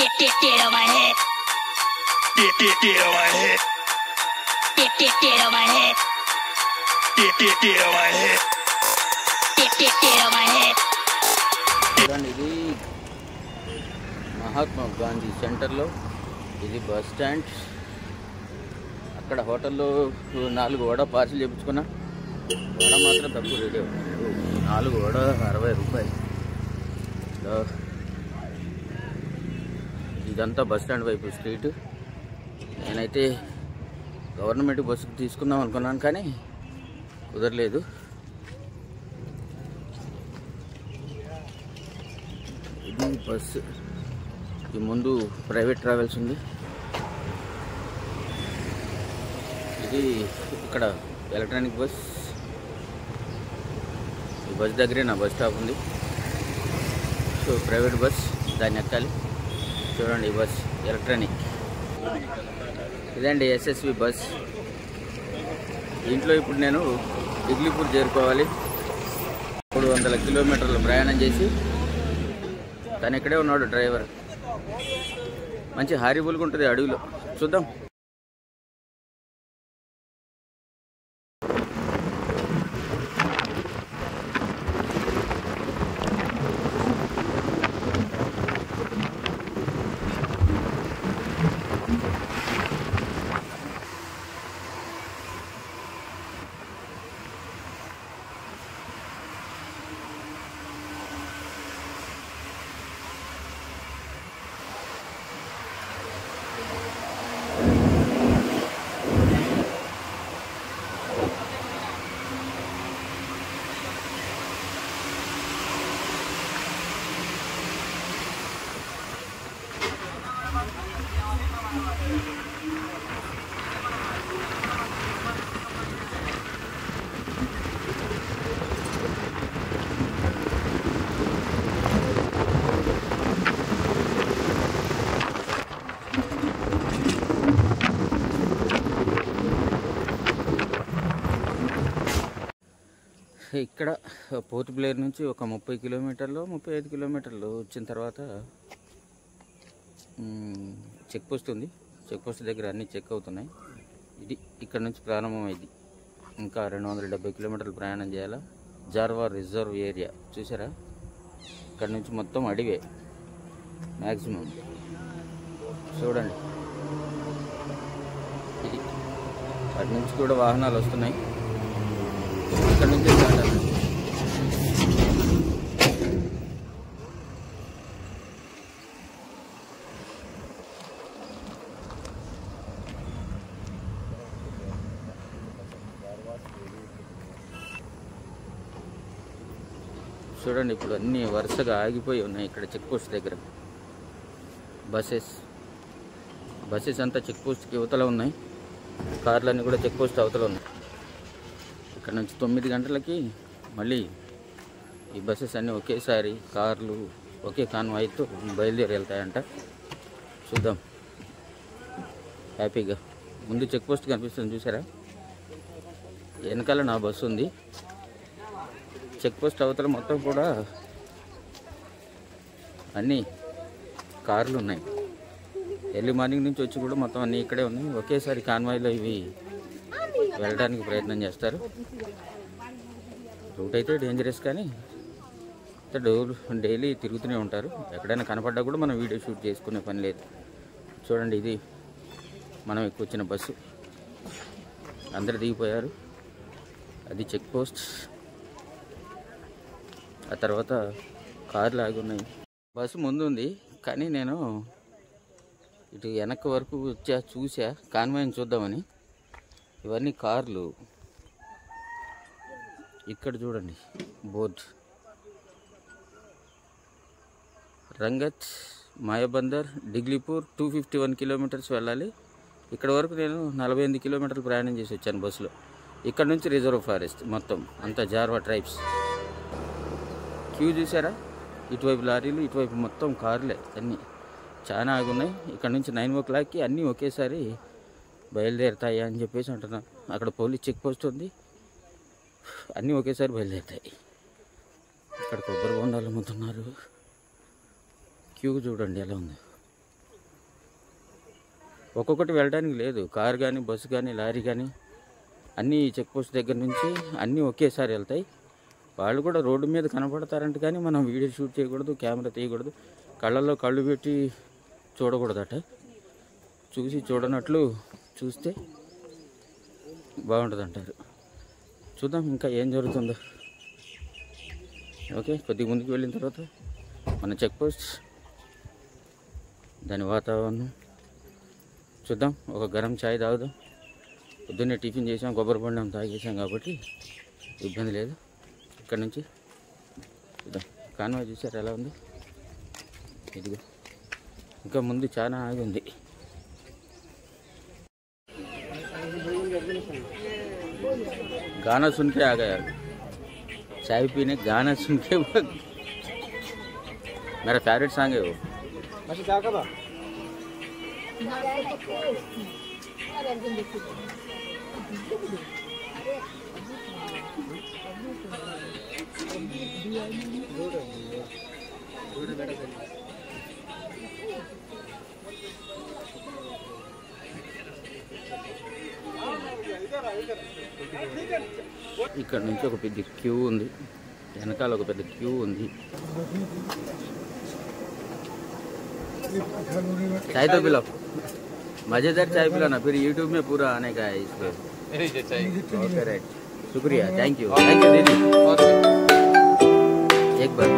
Get on my head. Get on my head. Get on my head. Get on my head. Get on my head. ఇది మహాత్మా గాంధీ సెంటర్లో ఇది bus stand. అక్కడ హోటల్లో 4 vada parcel చేయించుకున్నా. వడ మాత్రం తక్కువ రేటే, 4 వడ 60 రూపాయలు. ఇదంతా బస్ స్టాండ్ వైపు స్ట్రీట్. నేనైతే గవర్నమెంట్ బస్సుకు తీసుకుందాం అనుకున్నాను కానీ కుదరలేదు. ఇది బస్సు, ఈ ముందు ప్రైవేట్ ట్రావెల్స్ ఉంది. ఇది ఇక్కడ ఎలక్ట్రానిక్ బస్. ఈ బస్ దగ్గరే నా బస్ స్టాప్ ఉంది. సో ప్రైవేట్ బస్, దాన్ని ఎక్కాలి. చూడండి ఈ బస్ ఎలక్ట్రానిక్. ఇదండి ఎస్ఎస్వి బస్. దీంట్లో ఇప్పుడు నేను డిగ్లీపూర్ చేరుకోవాలి. 300 కిలోమీటర్ల ప్రయాణం చేసి, తను ఇక్కడే ఉన్నాడు డ్రైవర్. మంచి హారిబుల్గా ఉంటుంది అడవిలో. చూద్దాం. ఇక్కడ పోర్ట్ బ్లేర్ నుంచి ఒక 30 కిలోమీటర్లు 35 కిలోమీటర్లు వచ్చిన తర్వాత చెక్ పోస్ట్ ఉంది. చెక్ పోస్ట్ దగ్గర అన్నీ చెక్ అవుతున్నాయి. ఇది ఇక్కడ నుంచి ప్రారంభమైంది. ఇంకా 270 కిలోమీటర్లు ప్రయాణం చేయాలా. జార్వా రిజర్వ్ ఏరియా చూసారా? ఇక్కడ నుంచి మొత్తం అడివే మ్యాక్సిమం. చూడండి, ఇది అటు నుంచి కూడా వాహనాలు వస్తున్నాయి. ఇక్కడ నుంచి చూడండి, ఇప్పుడు అన్నీ వరుసగా ఆగిపోయి ఉన్నాయి. ఇక్కడ చెక్ పోస్ట్ దగ్గర బస్సెస్ అంతా చెక్ పోస్ట్కి యువతల ఉన్నాయి. కార్లన్నీ కూడా చెక్ పోస్ట్ అవతల ఉన్నాయి. ఇక్కడ నుంచి 9 గంటలకి మళ్ళీ ఈ బస్సెస్ అన్నీ ఒకేసారి, కార్లు ఒకే కాన్వాయ్తో బయలుదేరి వెళ్తాయంట. చూద్దాం హ్యాపీగా. ముందు చెక్ పోస్ట్ కనిపిస్తుంది చూసారా? వెనకాల నా బస్సు ఉంది. చెక్ పోస్ట్ అవతల మొత్తం కూడా అన్నీ కార్లు ఉన్నాయి. ఎర్లీ మార్నింగ్ నుంచి వచ్చి కూడా మొత్తం అన్నీ ఇక్కడే ఉన్నాయి. ఒకేసారి కాన్వాయ్లో ఇవి వెళ్ళడానికి ప్రయత్నం చేస్తారు. రూట్ అయితే డేంజరస్, కానీ డైలీ తిరుగుతూనే ఉంటారు. ఎక్కడైనా కనపడ్డా కూడా మనం వీడియో షూట్ చేసుకునే పని లేదు. చూడండి, ఇది మనం ఎక్కువ వచ్చిన బస్సు. అందరు దిగిపోయారు. అది చెక్ పోస్ట్. ఆ తర్వాత కార్లు ఆగి ఉన్నాయి. బస్సు ముందు ఉంది, కానీ నేను ఇటు వెనక్కి వరకు చూసా కాన్వాయ్ని చూద్దామని. ఇవన్నీ కార్లు. ఇక్కడ చూడండి బోర్డ్, రంగత్, మాయాబందర్, డిగ్లీపూర్ 251 కిలోమీటర్స్ వెళ్ళాలి. ఇక్కడ వరకు నేను 48 కిలోమీటర్లు ప్రయాణం చేసి వచ్చాను బస్సులో. ఇక్కడ నుంచి రిజర్వ్ ఫారెస్ట్ మొత్తం అంతా జార్వా ట్రైబ్స్. క్యూ చూసారా? ఇటువైపు లారీలు, ఇటువైపు మొత్తం కార్లే. అన్నీ చాలా ఆగున్నాయి. ఇక్కడ నుంచి 9 o'clockకి అన్నీ ఒకేసారి బయలుదేరుతాయి అని చెప్పేసి అంటున్నాను. అక్కడ పోలీస్ చెక్ పోస్ట్ ఉంది. అన్నీ ఒకేసారి బయలుదేరుతాయి. ఇక్కడ కొబ్బరి బొండాలు అమ్ముతున్నారు. క్యూ చూడండి ఎలా ఉంది. ఒక్కొక్కటి వెళ్ళడానికి లేదు. కారు కానీ, బస్సు కానీ, లారీ కానీ అన్నీ చెక్ పోస్ట్ దగ్గర నుంచి అన్నీ ఒకేసారి వెళ్తాయి. వాళ్ళు కూడా రోడ్డు మీద కనపడతారంట, కానీ మనం వీడియో షూట్ చేయకూడదు, కెమెరా తీయకూడదు, కళ్ళల్లో కళ్ళు పెట్టి చూడకూడదట. చూడనట్లు చూస్తే బాగుంటుంది అంటారు. చూద్దాం ఇంకా ఏం జరుగుతుందో. ఓకే, కొద్దిగా ముందుకు వెళ్ళిన తర్వాత మన చెక్ పోస్ట్, దాని వాతావరణం చూద్దాం. ఒక గరం చాయ్ తాగుదాం. పొద్దున్నే టిఫిన్ చేసాం, కొబ్బరి బొండం తాగేసాం కాబట్టి ఇబ్బంది లేదు. ఇక్కడ నుంచి చూద్దాం. కాన్వాయ్ చూసారు ఎలా ఉంది? ఇదిగో ఇంకా ముందు చాలా ఆగి ఉంది. गाना सुन के आ गया, चाय पीने गाना सुन के। मेरा फेवरेट सॉन्ग है वो। अच्छा क्या करा? ఇక్కడ నుంచి ఒక పెద్ద క్యూ ఉంది, వెనకాల ఒక పెద్ద క్యూ ఉంది. चाय तो पिलाओ, मजेदार चाय पिलाना, फिर यूट्यूब में पूरा आने का है इस पर। ओके राइट, शुक्रिया, थैंक यू दीदी। एक बार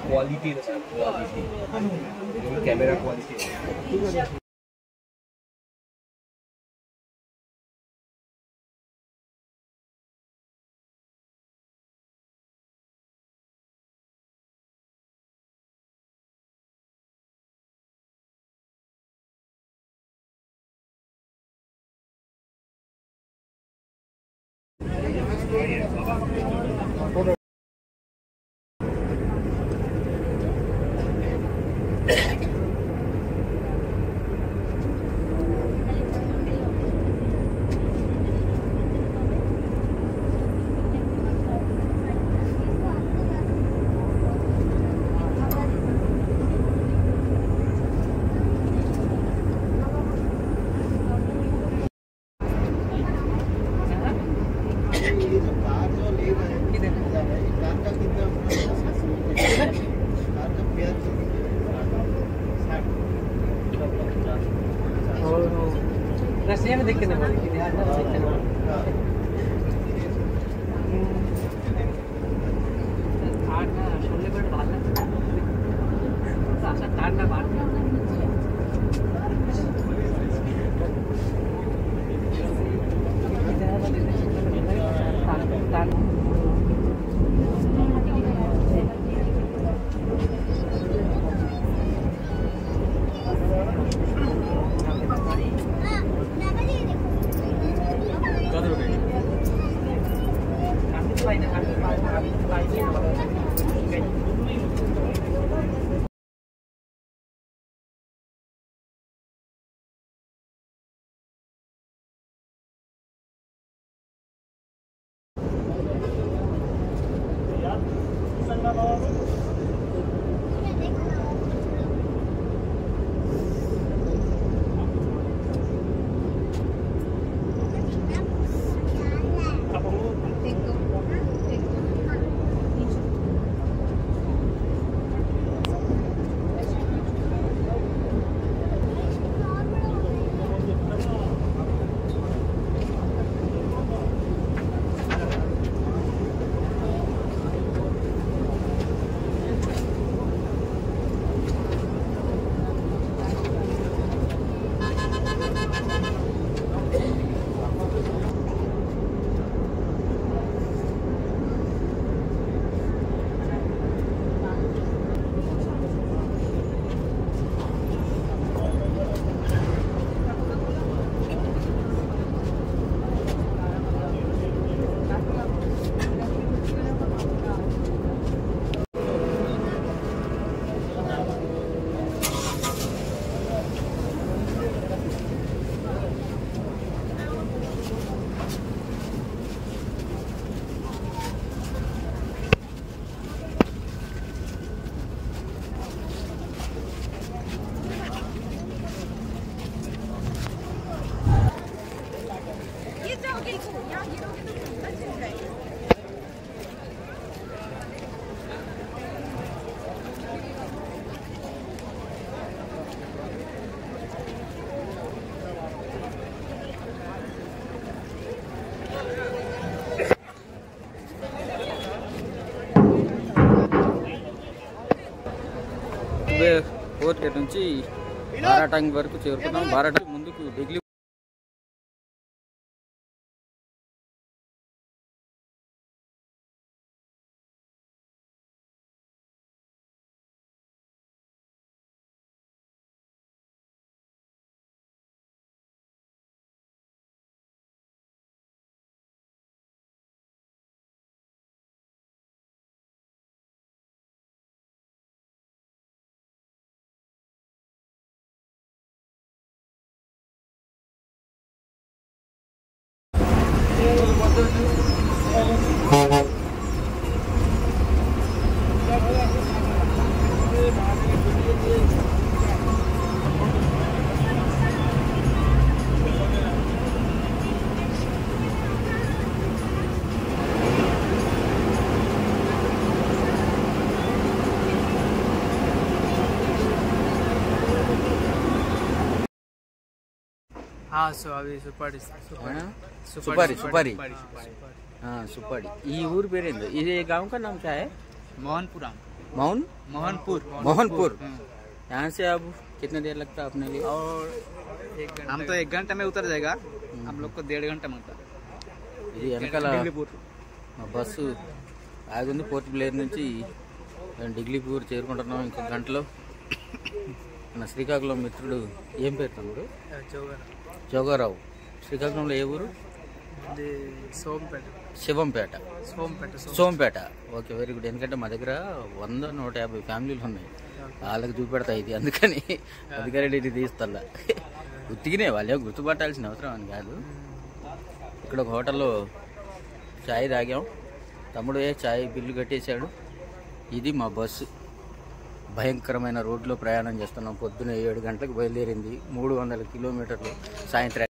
क्वालिटी कैमरा क्वालिटी सेम देखने वाले कि ध्यान ना देखने वाले आठ ना छोले बड़े भाला सासा तार ना बात फोर्ट गेट నుంచి బారాటాంగ్ వరకు చేరుకున్నాం. బారాటాంగ్ ముందుకు డిగ్లీ అవి సుపాడి सुपारी सुपारी हाँ सुपारी ये ऊर पे रहते ये गांव का नाम क्या है? मोहनपुरा मोहनपुर मोहनपुर। यहाँ से अब कितने देर लगता है अपने लिए? और हम तो 1 घंटे में उतर जाएगा, हम लोग को 1.5 घंटा मिलता ఇది వెనకాల మా బస్సు ఆగుంది. పోర్ట్ బ్లేర్ నుంచి డిగ్లీపూర్ చేరుకుంటున్నాం ఇంకొక గంటలో. మన శ్రీకాకుళం మిత్రుడు ఏం పేరు తమ్ముడు? జోగారావు. శ్రీకాకుళంలో ఏ ఊరు? సోంపేట. Okay, very good. ఎందుకంటే మా దగ్గర 100-150 ఫ్యామిలీలు ఉన్నాయి, వాళ్ళకి చూపెడతాయి ఇది, అందుకని అధికారి ఇది తీస్తా. ఉత్తికినే వాళ్ళే గుర్తుపట్టాల్సిన అవసరం అని కాదు. ఇక్కడ ఒక హోటల్లో చాయ్ తాగాం. తమ్ముడు చాయ్ బిల్లు కట్టేశాడు. ఇది మా బస్సు. భయంకరమైన రోడ్లో ప్రయాణం చేస్తున్నాం. పొద్దున 7 గంటలకు బయలుదేరింది, 300 కిలోమీటర్లు. సాయంత్రం